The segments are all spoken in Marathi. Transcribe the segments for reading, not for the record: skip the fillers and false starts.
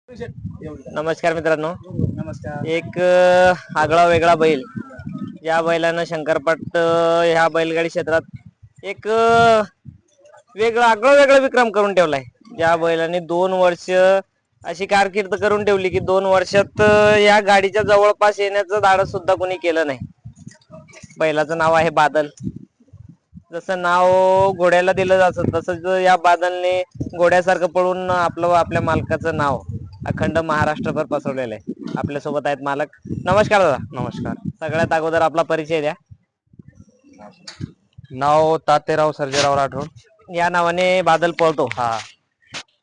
नमस्कार मित्रांनो. नमस्कार. एक आगळा वेगळा बैल, या बैलानं शंकरपट ह्या बैलगाडी क्षेत्रात एक वेगळा आगळा वेगळा विक्रम करून ठेवलाय. ज्या बैलाने 2 वर्ष अशी कारकीर्द करून ठेवली की 2 वर्षात या गाडीच्या जवळपास येण्याचं धाडस सुद्धा कोणी केलं नाही. बैलाचं नाव आहे बादल. जसं नाव घोड्याला दिलं जातं तसंच या बादलने घोड्यासारखं पळून आपल्या मालकाचं नाव अखंड महाराष्ट्रभर पसरवलेलं आहे. आपल्यासोबत आहेत मालक. नमस्कार दादा. नमस्कार. सगळ्यात अगोदर आपला परिचय द्या. नाव तातेराव सर्जेराव राठोड. या नावाने बादल पळतो. हा.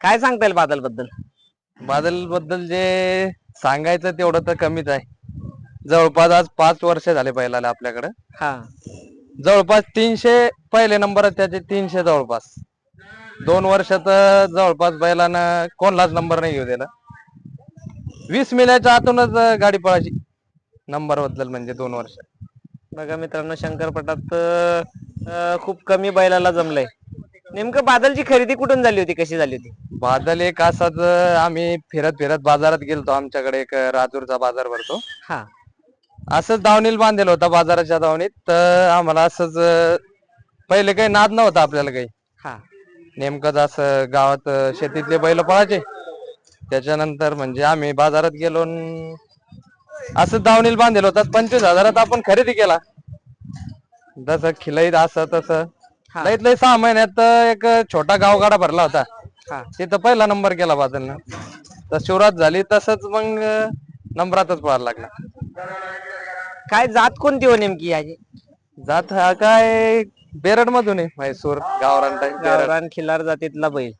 काय सांगता येईल बादल बद्दल? बादल बद्दल जे सांगायचं तेवढं तर कमीच आहे. जवळपास आज 5 वर्ष झाले बैलाला आपल्याकडे. हा. जवळपास 300 पहिले नंबर त्याचे 300 जवळपास. 2 वर्षात जवळपास बैलानं कोणलाच नंबर नाही घेऊ दिला. 20 मिनिटाच्या आतूनच गाडी पळायची नंबर बद्दल म्हणजे 2 वर्ष. बघा मित्रांनो, शंकरपटात खूप कमी बैलाला जमलंय. नेमकं बादलची खरेदी कुठून झाली होती, कशी झाली होती? बादल एक असाच आम्ही फिरत बाजारात गेलतो. आमच्याकडे एक राजूरचा बाजार भरतो. हा. असंच दावणीला बांधलेला होता बाजाराच्या दावणीत. तर आम्हाला असंच पहिले काही नाद नव्हता आपल्याला काही. हा. नेमकंच असं गावात शेतीतले बैल पळायचे. त्याच्यानंतर म्हणजे आम्ही बाजारात गेलो असं दावणीला बांधलेलं होतं. 25,000 आपण खरेदी केला. जसं खिलईत असं तसं लईत लई 6 महिन्यात एक छोटा गावगाडा भरला होता. तिथं पहिला नंबर केला बादलनं. तर सुरुवात झाली तसंच मग नंबरातच पळायला लागला. काय जात कोणती हो नेमकी याची? जात हा काय बेरड मधून आहे. म्हैसूर गावरान टाईप बेरड. गावरान खिलार जातीतला बैल.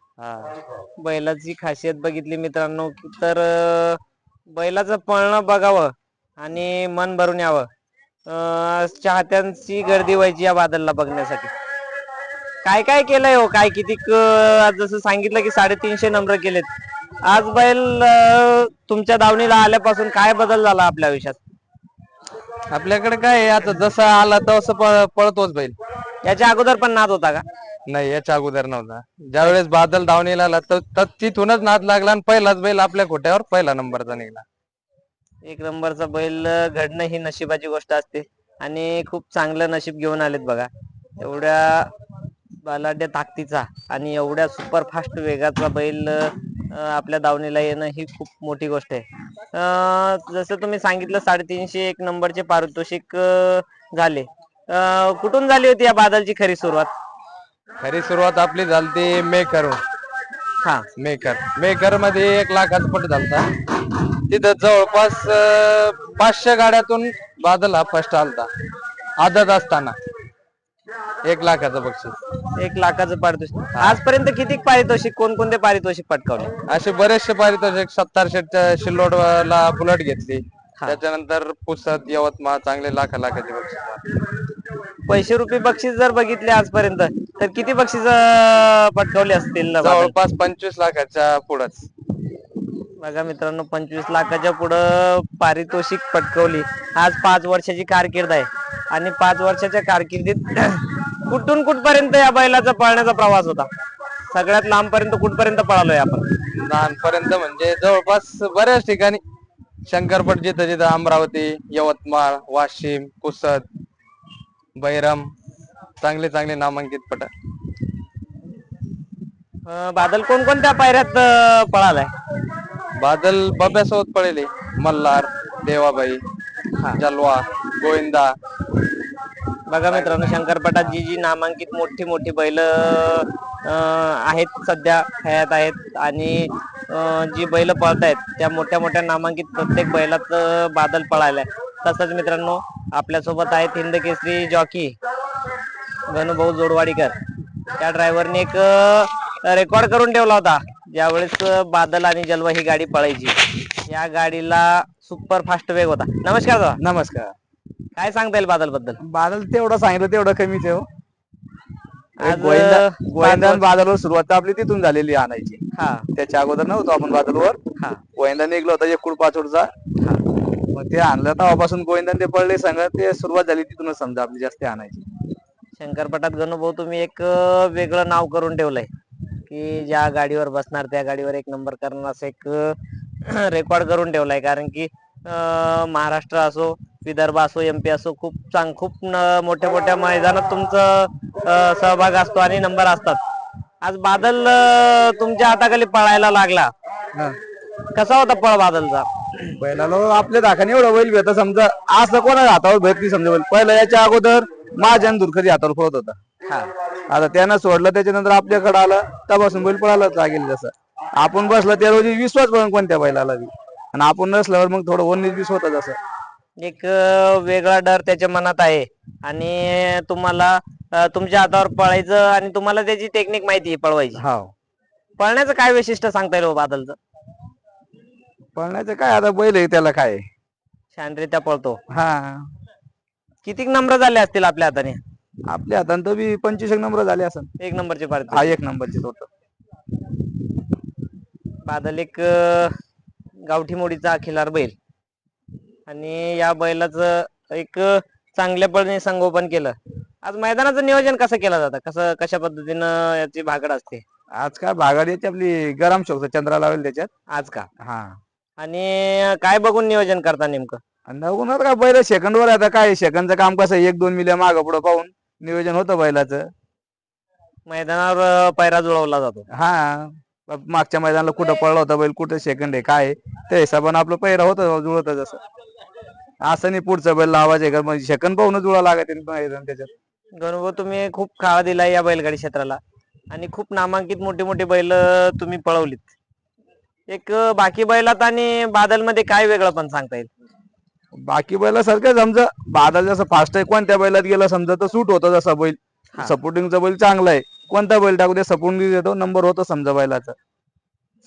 बैलाची खासियत बघितली मित्रांनो तर बैलाचं पळणं बघावं आणि मन भरून यावं. चाहत्यांची गर्दी व्हायची या बादलला बघण्यासाठी. काय काय केलंय हो, काय किती जसं सांगितलं की 350 नंबर केलेत. आज बैल तुमच्या दावणीला आल्यापासून काय बदल झाला आपल्या आयुष्यात? आपल्याकडे काय आता जसं आला तसं पळतोच बैल. याच्या अगोदर पण नाद होता का? नाही, याच्या अगोदर नव्हता. ज्यावेळेस बादल दावणीला आला तर तिथूनच नाद लागला आणि पहिलाच बैल आपल्या खोट्यावर पहिला नंबरचा निघाला. एक नंबरचा बैल घडणं ही नशिबाची गोष्ट असते आणि खूप चांगलं नशीब घेऊन आलेत बघा. एवढ्या बलाढ्य ताकदीचा आणि एवढ्या सुपरफास्ट वेगाचा बैल आपल्या दावणीला येणं ही खूप मोठी गोष्ट आहे. जसं तुम्ही सांगितलं 350 एक नंबरचे पारितोषिक झाले. कुठून झाली होती या बादलची खरी सुरुवात? खरी सुरुवात आपली झाली मेकर. हा. मेकर मध्ये 1 लाखाचा पट झालता. तिथं जवळपास 500 गाड्यातून बादल हा फर्स्ट आलता आदत असताना. 1 लाखाचं बक्षीस. 1 लाखाचं पारितोषिक. आजपर्यंत किती पारितोषिक, कोणकोणते पारितोषिक पटकावले? असे बरेचसे पारितोषिक. 70 शेटच्या शिल्लोडला बुलेट घेतली. त्याच्यानंतर पुसद यवतमाळ चांगले लाखाचे बक्षीस. पैसे रुपये बक्षीस जर बघितले आजपर्यंत तर किती बक्षीस पटकावले असतील? जवळपास 25 लाखाच्या पुढंच. बघा मित्रांनो, 25 लाखाच्या पुढं पारितोषिक पटकवली. आज 5 वर्षाची कारकीर्द आहे आणि 5 वर्षाच्या कारकिर्दीत कुठून कुठपर्यंत या बैलाचा पळण्याचा प्रवास होता? सगळ्यात लांबपर्यंत कुठपर्यंत पळालोय आपण? लहानपर्यंत म्हणजे जवळपास बऱ्याच ठिकाणी. शंकरपट जिथं अमरावती, यवतमाळ, वाशिम, पुसद, बैरम चांगले नामांकित पट. बादल कोणकोणत्या पायऱ्यात पळालाय? बादल बब्यासोबत पळेले. मल्हार, देवाबाई, जलवा, गोविंदा. बघा मित्रांनो, शंकरपटात जी नामांकित मोठी बैल आहेत सध्या हयात आहेत आणि जी बैल पळतायत त्या मोठ्या नामांकित प्रत्येक बैलात बादल पळालाय. तसंच मित्रांनो, आपल्यासोबत आहेत हिंद केसरी जॉकी गणूभाऊ जोडवाडीकर. त्या ड्रायव्हरने एक रेकॉर्ड करून ठेवला होता. ज्यावेळेस बादल आणि जलवा ही गाडी पळायची, या गाडीला सुपर फास्ट वेग होता. नमस्कार दादा. नमस्कार. काय सांगता येईल बादल बद्दल? बादल तेवढं सांगितलं तेवढं कमीच आहे हो. आज गोविंदा बादलवर सुरुवात आपली तिथून झालेली आणायची. हा. त्याच्या अगोदर नव्हतो आपण बादलवर. गोविंदा निघलो होता एकूड पाचोडचा. मग ते आणलं तेव्हापासून गोविंदा ते पडले सांगा. ते सुरुवात झाली तिथूनच समजा आपली जास्त आणायची. शंकरपटात गणूभाऊ तुम्ही एक वेगळं नाव करून ठेवलंय की ज्या गाडीवर बसणार त्या गाडीवर 1 नंबर करणार, असं एक रेकॉर्ड करून ठेवलाय. कारण की महाराष्ट्र असो, विदर्भ असो, MP असो, खूप मोठ्या मोठ्या मैदानात तुमचं सहभाग असतो आणि नंबर असतात. आज बादल तुमच्या हाताखाली पळायला लागला, हा. कसा होता पळ बादलचा? बैलाला आपल्या दाखाने एवढा बैल भेटत समजा असं कोणाच्या हातावर भेट नाही समजा बैल. पहिला याच्या अगोदर माझ्या दुर्खरी हातावर पळत होता. हा. आता त्यानं सोडलं त्याच्यानंतर आपल्याकडे आला तेव्हापासून बैल पळायला लागेल. जसं आपण बसलं त्या रोजी विश्वास पण कोणत्या बैलाला बी. आणि आपण नसल्यावर मग थोडं 19-20 होतं. जसं एक वेगळा डर त्याच्या मनात आहे आणि तुम्हाला तुमच्या हातावर पळायचं आणि तुम्हाला त्याची टेक्निक माहिती आहे पळवायची. हा. पळण्याचं काय वैशिष्ट्य सांगता येईल हो बादलचं? पळण्याचं काय आता बैल आहे त्याला काय. छानरित्या पळतो. हा. किती नंबर झाले असतील आपल्या हाताने? आपल्या हातानं तर बी 25 नंबर झाले असं. 1 नंबरचे पार्टी. हा 1 नंबरचे टोटल. बादल एक गावठी मोडीचा खिलार बैल आणि या बैलाचं एक चांगल्या पळणे संगोपन केलं. आज मैदानाचं नियोजन कसं केलं जातं, कशा पद्धतीनं याची भागड असते? आज काय भागाड याची आपली गरम शोक चंद्रा लावेल त्याच्यात. आज का? हा. आणि काय बघून नियोजन करता नेमकं? नवगुणात काय बैल सेकंडवर आता काय सेकंडचं काम कसं 1-2 मिल्या मागं पुढं पाहून नियोजन होतं बैलाचं. मैदानावर पैरा जुळवला जातो. हा. मागच्या मैदानाला कुठं पडला होता बैल, कुठं सेकंड आहे काय त्या हिशोबाने आपलं पैरा होतं जुळत. जसं असं नाही पुढचं बैल लावायचं का म्हणजे सेकंड पाहून जुळा लागत मैदान त्याच्यात. गणू, तुम्ही खूप काळ दिलाय या बैलगाडी क्षेत्राला आणि खूप नामांकित मोठी मोठी बैल तुम्ही पळवलीत. एक बाकी बैलात आणि बादल मध्ये काय वेगळं पण सांगता येईल? बाकी बैला सारखं समजा बादल जसं फास्ट आहे कोणत्या बैलात गेला समजा तर सूट होतं. जसा बैल सपोर्टिंगचा बैल चांगला आहे, कोणता बैल टाकू द्या सपोर्टिंग देतो नंबर होतो समजा बैलाचा.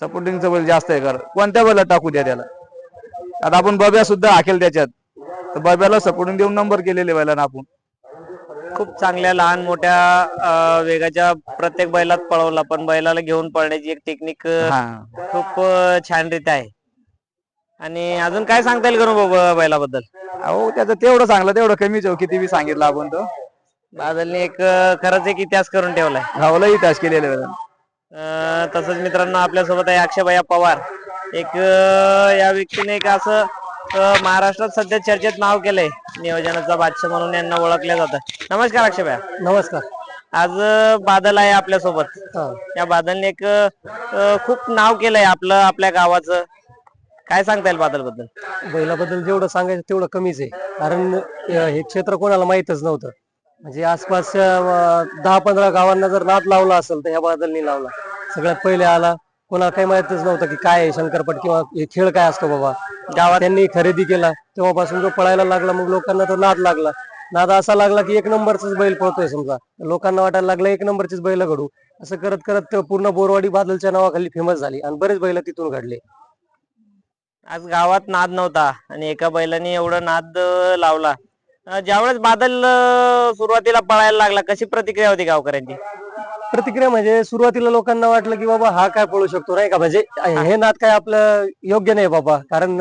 सपोर्टिंगचा बैल जास्त आहे, कारण कोणत्या बैला टाकू द्या त्याला. आता आपण बब्या सुद्धा हाकेल त्याच्यात, तर बब्याला सपोर्टिंग देऊन नंबर केलेले बैलांना आपण. खूप चांगल्या लहान मोठ्या वेगाच्या प्रत्येक बैलात पळवला, पण बैलाला घेऊन पळण्याची एक टेक्निक खूप छानरीत्या आहे. आणि अजून काय सांगता येईल गणू बैलाबद्दल? अहो त्याचं तेवढं सांगलं तेवढं कमीच हो, किती बी सांगितलं आपण. तो बादलने एक खरंच एक इतिहास करून ठेवलाय. गावालाही तास केलेले बैल. तसंच मित्रांनो आपल्यासोबत आहे अक्षयभैया पवार. एक या व्यक्तीने एक असं महाराष्ट्रात सध्या चर्चेत नाव केलंय, नियोजनाचा बादशाह म्हणून यांना ओळखलं जातं. नमस्कार अक्षयभैया. नमस्कार. आज बादल आहे आपल्यासोबत. या बादलने एक खूप नाव केलंय आपल्या गावाचं. काय सांगता येईल बादल बद्दल? बैलाबद्दल जेवढं सांगायचं तेवढं कमीच आहे, कारण हे क्षेत्र कोणाला माहितच नव्हतं. म्हणजे आसपास 10-15 गावांना जर नाद लावला असेल तर ह्या बादलनी लावला. सगळ्यात पहिले आला, कोणाला काही माहितच नव्हतं की काय आहे शंकरपट किंवा हे खेळ काय असतो बाबा. गावात त्यांनी खरेदी केला तेव्हापासून जो पळायला लागला, मग लोकांना तो नाद लागला. नाद असा लागला की 1 नंबरचाच बैल पळतोय समजा. लोकांना वाटायला लागलं 1 नंबरचीच बैल घडू. असं करत करत पूर्ण बोरवाडी बादलच्या नावाखाली फेमस झाली आणि बरेच बैल तिथून घडले. आज गावात नाद नव्हता आणि एका बैलाने एवढं नाद लावला. ज्यावेळेस बादल सुरुवातीला पळायला लागला, कशी प्रतिक्रिया होती गावकऱ्यांची? प्रतिक्रिया म्हणजे सुरुवातीला लोकांना वाटलं की बाबा हा काय पळू शकतो नाही का, म्हणजे हे नाद काय आपलं योग्य नाही बाबा. कारण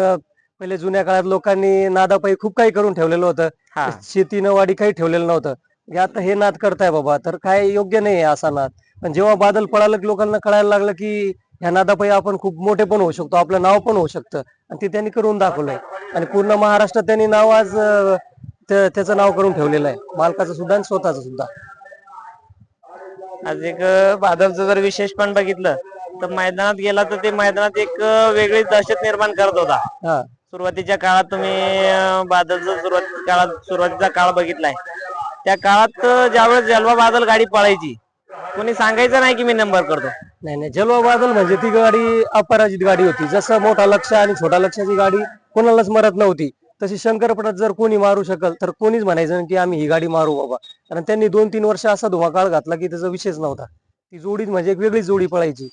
पहिले जुन्या काळात लोकांनी नादापायी खूप काही करून ठेवलेलं होतं. शेतीनं वाडी काही ठेवलेलं नव्हतं. आता हे नाद करताय बाबा तर काय योग्य नाही असा नाद. पण जेव्हा बादल पळालं की लोकांना कळायला लागलं की ह्या नादापायी आपण खूप मोठे पण होऊ शकतो, आपलं नाव पण होऊ शकतं. आणि ते त्यांनी करून दाखवलंय आणि पूर्ण महाराष्ट्रात त्यांनी नाव आज त्याचं नाव करून ठेवलेलं आहे, मालकाचं सुद्धा आणि स्वतःचं सुद्धा. आज एक बादलचं जर विशेष पण बघितलं तर मैदानात गेला तर ते मैदानात एक वेगळी दहशत निर्माण करत होता. सुरुवातीच्या काळात तुम्ही बादलचं सुरुवातीचा काळ बघितलाय, त्या काळात ज्यावेळेस जलवा बादल गाडी पळायची कोणी सांगायचं नाही की मी नंबर करतो. नाही, जलवा बादल म्हणजे ती गाडी अपराजित गाडी होती. जसं मोठा लक्ष आणि छोटा लक्षाची गाडी कोणालाच मरत नव्हती, तशी शंकरपटात जर कोणी मारू शकल तर कोणीच म्हणायचं की आम्ही ही गाडी मारू बाबा. कारण त्यांनी 2-3 वर्ष असा धुमाकाळ घातला की त्याचा विषयच नव्हता. ती जोडी म्हणजे एक वेगळी जोडी पळायची.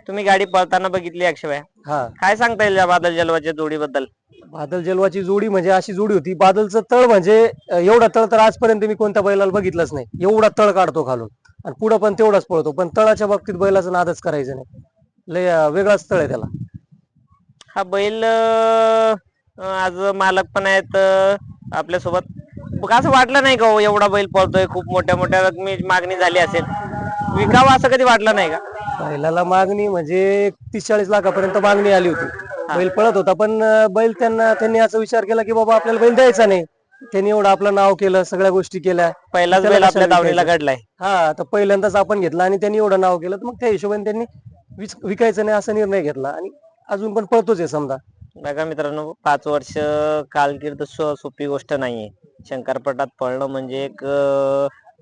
तुम्ही गाडी पळताना बघितली अक्षयभैया, काय सांगता येईल या बादल जलवाच्या जोडीबद्दल? बादल जलवाची जोडी म्हणजे अशी जोडी होती, बादलचं तळ म्हणजे एवढा तळ तर आजपर्यंत मी कोणत्या बैलाला बघितलंच नाही. एवढा तळ काढतो खालून आणि पुढं पण तेवढाच पळतो, पण तळाच्या बाबतीत बैलाचं नादच करायचं नाही. लय वेगळाच तळ आहे त्याला. हा बैल आज मालक पण आहेत आपल्यासोबत. असं वाटलं नाही का एवढा बैल पळतोय, खूप मोठ्या मोठ्या रकमी मागणी झाली असेल, विकावा असं कधी वाटलं नाही का? बैलाला मागणी म्हणजे 30-40 लाखापर्यंत मागणी आली होती. बैल पळत होता पण बैल त्यांनी असा विचार केला की बाबा आपल्याला बैल द्यायचा नाही. त्यांनी एवढं आपलं नाव केलं, सगळ्या गोष्टी केल्या. पहिलाच त्याला बैल आपल्या कशाला दावणीला विकायचं? घडलाय. हा, तर पहिल्यांदाच आपण घेतला आणि त्यांनी एवढं नाव केलं, तर मग त्या हिशोबाने त्यांनी विकायचं नाही असा निर्णय घेतला आणि अजून पण पळतोच आहे समजा. बघा मित्रांनो, 5 वर्ष कालकीर्द सोपी गोष्ट नाहीये. शंकरपटात पळणं म्हणजे एक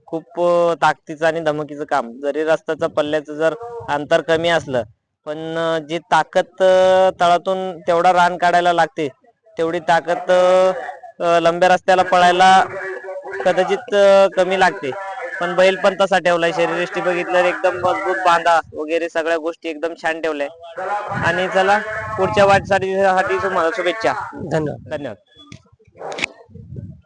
खूप ताकदीचं आणि धमकीचं काम. जरी रस्त्याचं पल्ल्याचं जर अंतर कमी असलं, पण जी ताकद तळातून तेवढा रान काढायला लागते, तेवढी ताकद लंब्या रस्त्याला पळायला कदाचित कमी लागते. पण बैल पण तसा ठेवलाय. शरीरयष्टी बघितलं एकदम मजबूत, बांधा वगैरे सगळ्या गोष्टी एकदम छान ठेवल्या. आणि चला, पुढच्या वाटसाठी तुम्हाला शुभेच्छा. धन्यवाद. धन्यवाद.